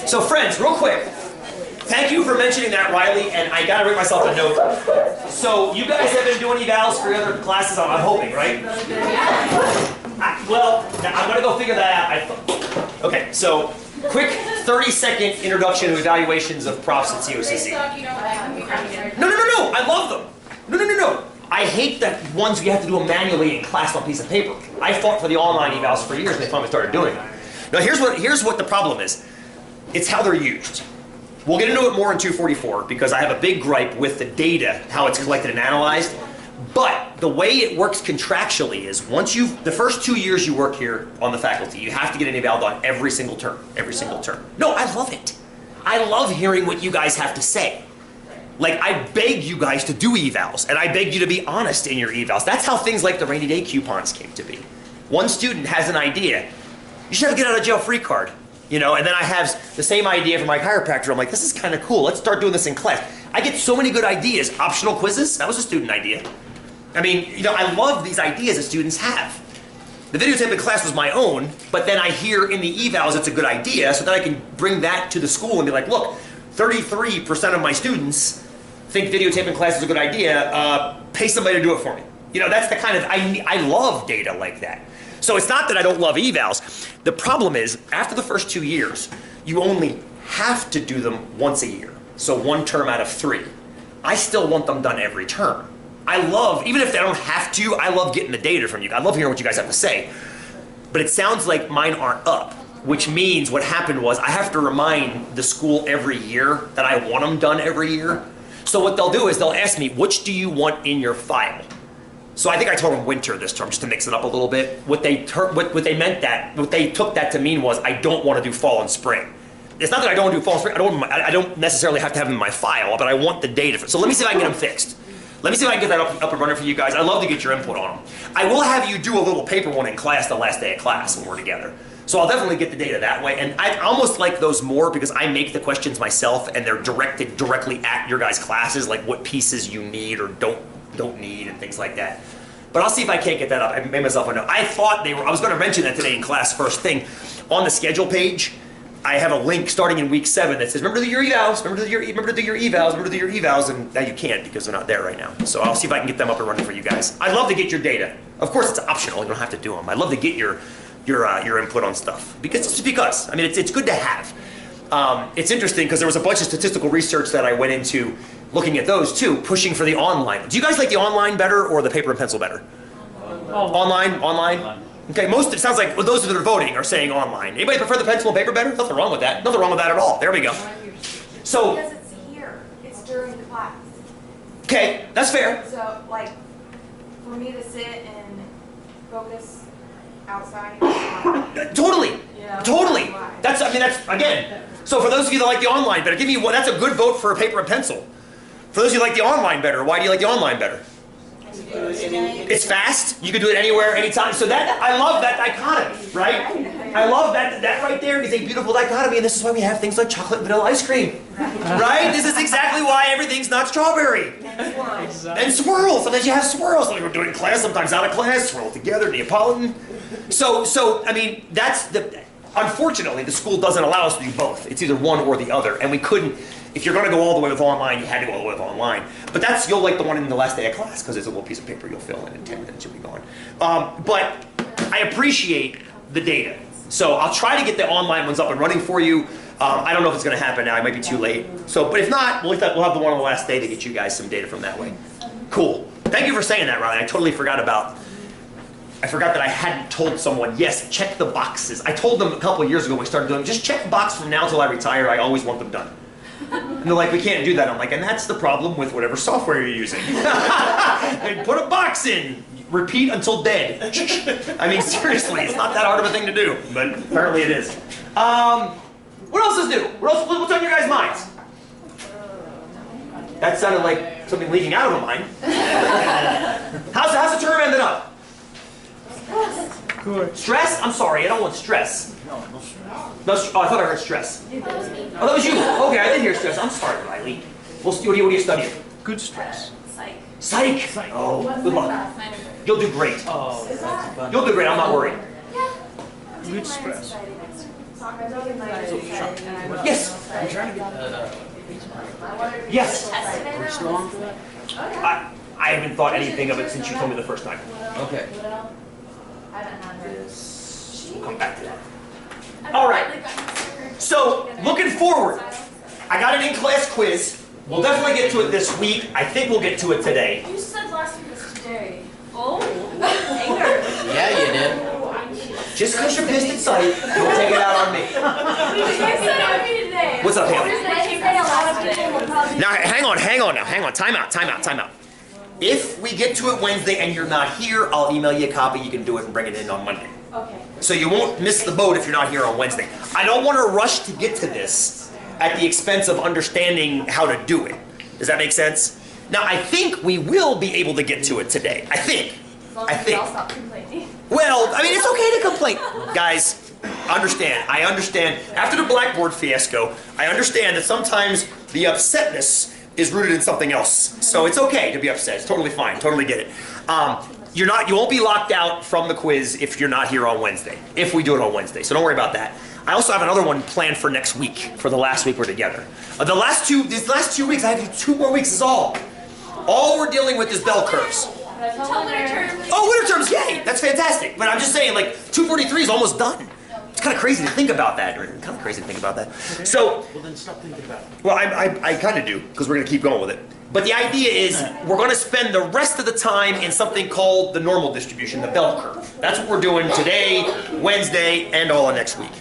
So friends, real quick, thank you for mentioning that, Riley, and I gotta write myself a note. So you guys have been doing evals for your other classes, I'm hoping, right? Well, I'm gonna go figure that out. Okay, so quick 30-second introduction to evaluations of profs at COCC. No, I love them. No. I hate that ones you have to do them manually in class on a piece of paper. I fought for the online evals for years and they finally started doing it. Now here's what the problem is. It's how they're used. We'll get into it more in 244 because I have a big gripe with the data, how it's collected and analyzed. But the way it works contractually is the first 2 years you work here on the faculty, you have to get an eval done every single term. No, I love it. I love hearing what you guys have to say. Like, I beg you guys to do evals, and I beg you to be honest in your evals. That's how things like the rainy day coupons came to be. One student has an idea. You should have a get out of jail free card. You know, and then I have the same idea for my chiropractor. I'm like, this is kind of cool. Let's start doing this in class. I get so many good ideas. Optional quizzes, that was a student idea. I mean, you know, I love these ideas that students have. The videotape in class was my own, but then I hear in the evals it's a good idea, so then I can bring that to the school and be like, look, 33% of my students think videotape in class is a good idea. Pay somebody to do it for me. You know, that's the kind of, I love data like that. So it's not that I don't love evals. The problem is, after the first 2 years, you only have to do them once a year. So 1 term out of 3. I still want them done every term. I love, even if I don't have to, I love getting the data from you. I love hearing what you guys have to say. But it sounds like mine aren't up, which means what happened was I have to remind the school every year that I want them done every year. So what they'll do is they'll ask me, which do you want in your file? So I think I told them winter this term just to mix it up a little bit. What they took that to mean was I don't want to do fall and spring. It's not that I don't want to do fall and spring. I don't necessarily have to have them in my file, but I want the data. So let me see if I can get them fixed. Let me see if I can get that up and running for you guys. I'd love to get your input on them. I will have you do a little paper one in class the last day of class when we're together. So I'll definitely get the data that way. And I almost like those more because I make the questions myself and they're directed directly at your guys' classes, like what pieces you need or don't need and things like that. But I'll see if I can't get that up. I made myself a note. I thought I was going to mention that today in class first thing. On the schedule page, I have a link starting in week 7 that says, remember to do your evals, remember to do your evals, and now you can't because they're not there right now. So I'll see if I can get them up and running for you guys. I'd love to get your data. Of course, it's optional. You don't have to do them. I'd love to get your input on stuff because I mean, it's good to have. It's interesting because there was a bunch of statistical research that I went into looking at those too, pushing for the online. Do you guys like the online better or the paper and pencil better? Online? Okay, it sounds like those that are voting are saying online. Anybody prefer the pencil and paper better? Nothing wrong with that. Nothing wrong with that at all. There we go. So, because it's here. It's during the class. Okay, that's fair. So, like, for me to sit and focus outside. Totally. Yeah. Totally. That's again. So for those of you that like the online better, give me one. That's a good vote for a paper and pencil. For those of you that like the online better, why do you like the online better? It's fast. You can do it anywhere, anytime. So I love that dichotomy, right? I love that right there is a beautiful dichotomy, and this is why we have things like chocolate and vanilla ice cream, right? This is exactly why everything's not strawberry. And swirls. Sometimes you have swirls. Like we're doing class, sometimes out of class, swirl together, Neapolitan. So I mean, unfortunately, the school doesn't allow us to do both. It's either one or the other, and we couldn't. If you're going to go all the way with online, you had to go all the way with online. But you'll like the one in the last day of class because it's a little piece of paper you'll fill in 10 minutes, you'll be gone. But I appreciate the data. So I'll try to get the online ones up and running for you. I don't know if it's going to happen now. It might be too late. But if not, we'll have the one on the last day to get you guys some data from that way. Cool. Thank you for saying that, Riley. I totally forgot that I hadn't told someone, yes, check the boxes. I told them a couple of years ago when we started doing, just check the box from now until I retire. I always want them done. And they're like, we can't do that. I'm like, and that's the problem with whatever software you're using. And put a box in. Repeat until dead. I mean, seriously, it's not that hard of a thing to do, but apparently it is. What else is new? What's on your guys' minds? That sounded like something leaking out of a mind. How's the term ended up? Good. Stress? I'm sorry, I don't want stress. No stress. Oh, I thought I heard stress. Oh, that was you. Okay, I didn't hear stress. I'm sorry, Riley. What are you studying? Good stress. Psych. Oh, good luck. You'll do great. Oh, You'll do great. I'm not worried. good stress. Yes. I'm trying to get Yes. Are we still on for that? I haven't thought anything of it since you told me the first time. Okay. We'll come back to that. All right. So, looking forward, I got an in-class quiz. We'll definitely get to it this week. I think we'll get to it today. You said last week was today. Oh, anger. Yeah, you did. Just because you're pissed at sight, don't take it out on me. You said it would be today. What's up, Haley? Now, Now, hang on now. Time out. If we get to it Wednesday and you're not here, I'll email you a copy. You can do it and bring it in on Monday. okay. So you won't miss the boat if you're not here on Wednesday. I don't want to rush to get to this at the expense of understanding how to do it. Does that make sense? Now, I think we will be able to get to it today. I think. I'll stop complaining. Well, I mean, it's okay to complain. Guys, I understand. After the Blackboard fiasco, I understand that sometimes the upsetness is rooted in something else. So it's okay to be upset. It's totally fine. Totally get it. You won't be locked out from the quiz if you're not here on Wednesday, if we do it on Wednesday. So don't worry about that. I also have another one planned for next week, for the last week we're together. These last 2 weeks, I have 2 more weeks is all. All we're dealing with is bell curves. Until winter term. Oh, winter terms, yay! That's fantastic. But I'm just saying, like, 243 is almost done. It's kind of crazy to think about that. So, Well, then stop thinking about it. well, I kind of do, because we're going to keep going with it. But the idea is we're going to spend the rest of the time in something called the normal distribution, the bell curve. That's what we're doing today, Wednesday, and all of next week.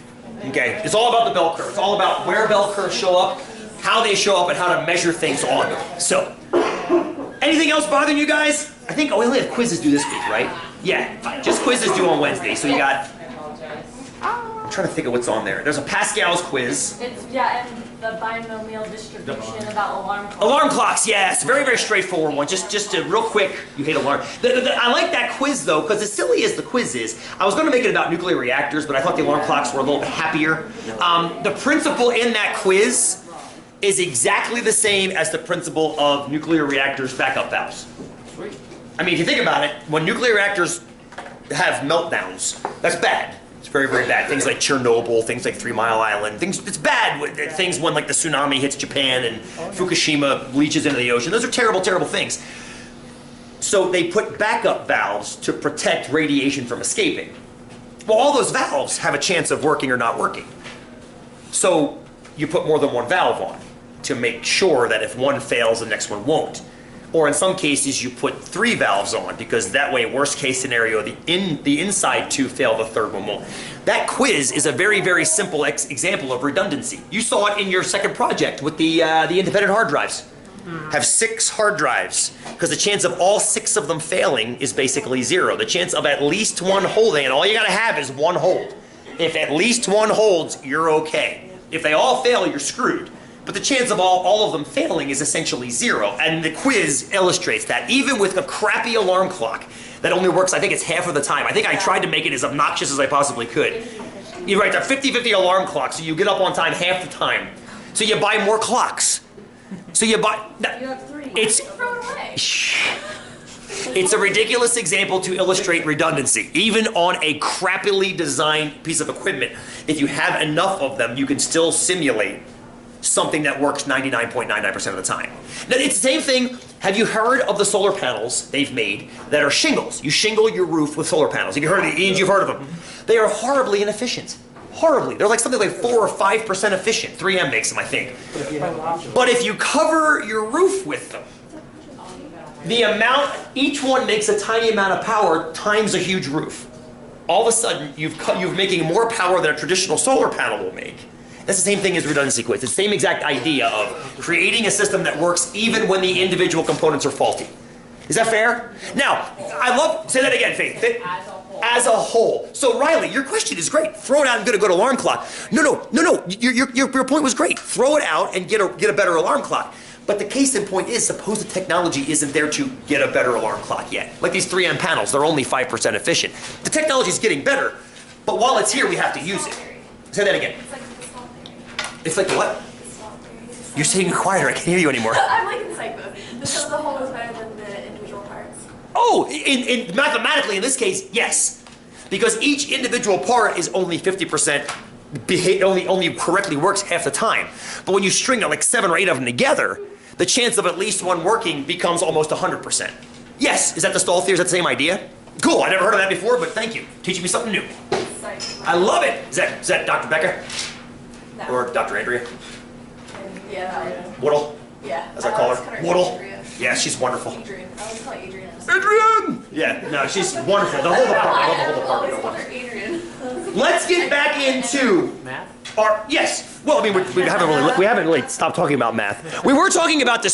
Okay? It's all about the bell curve. It's all about where bell curves show up, how they show up, and how to measure things on them. So, anything else bothering you guys? I think we only have quizzes due this week, right? Yeah, fine. Just quizzes due on Wednesday. So you got... I'm trying to think of what's on there. There's a Pascal's quiz. It's, yeah, and the binomial distribution about alarm clocks. Alarm clocks, yes. Very, very straightforward one. Just a real quick, you hate alarm. I like that quiz, though, because as silly as the quiz is, I was going to make it about nuclear reactors, but I thought the alarm clocks were a little bit happier. The principle in that quiz is exactly the same as the principle of nuclear reactors' backup valves. Sweet. I mean, if you think about it, when nuclear reactors have meltdowns, that's bad. It's very, very bad. Things like Chernobyl, things like 3 Mile Island, it's bad. Things when like the tsunami hits Japan and Fukushima leaches into the ocean. Those are terrible, terrible things. So they put backup valves to protect radiation from escaping. Well, all those valves have a chance of working or not working. So you put more than one valve on to make sure that if one fails, the next one won't. Or in some cases, you put 3 valves on because that way, worst case scenario, the inside 2 fail, the third one won't. That quiz is a very, very simple example of redundancy. You saw it in your second project with the independent hard drives. Have 6 hard drives because the chance of all 6 of them failing is basically 0. The chance of at least one holding, and all you gotta have is one hold. If at least one holds, you're okay. If they all fail, you're screwed. But the chance of all of them failing is essentially 0. And the quiz illustrates that. Even with a crappy alarm clock that only works, I think it's half of the time. I think I tried to make it as obnoxious as I possibly could. You write a 50-50 alarm clock, so you get up on time half the time. So you buy more clocks. So you buy... You have 3. It's... Throw it away. It's a ridiculous example to illustrate redundancy. Even on a crappily designed piece of equipment, if you have enough of them, you can still simulate something that works 99.99% of the time. Now, it's the same thing. Have you heard of the solar panels they've made that are shingles? You shingle your roof with solar panels. Have you heard of the Ian, you've heard of them. They are horribly inefficient. Horribly. They're like something like 4 or 5% efficient. 3M makes them, I think. But if you cover your roof with them, the amount, each one makes a tiny amount of power times a huge roof. All of a sudden, you're making more power than a traditional solar panel will make. That's the same thing as redundancy quiz. It's the same exact idea of creating a system that works even when the individual components are faulty. Is that fair? Now, say that again, Faith. As a whole. So Riley, your question is great. Throw it out and get a good alarm clock. No. Your point was great. Throw it out and get a better alarm clock. But the case in point is, suppose the technology isn't there to get a better alarm clock yet. Like these 3M panels, they're only 5% efficient. The technology is getting better, but while it's here, we have to use it. Say that again. It's like what? You're saying quieter. I can't hear you anymore. I'm like in psycho. The sum of the whole is better than the individual parts. Oh, mathematically, in this case, yes. Because each individual part is only 50% only correctly works half the time. But when you string like 7 or 8 of them together, the chance of at least one working becomes almost 100%. Yes, is that the stall theory? Is that the same idea? Cool, I never heard of that before, but thank you. Teaching me something new. I love it. Is that Dr. Becca? No. Or Dr. Andrea? Yeah, that one. Woodle, Yeah. as I call always her. call Woodle. Adrian. Yeah, she's wonderful. Adrian. I always call her Adrian. Adrian! Yeah, no, she's wonderful. The whole department, I love the whole I always call department. her Adrian. Let's get back into Math? our, yes. Well, I mean, we haven't really stopped talking about math. We were talking about the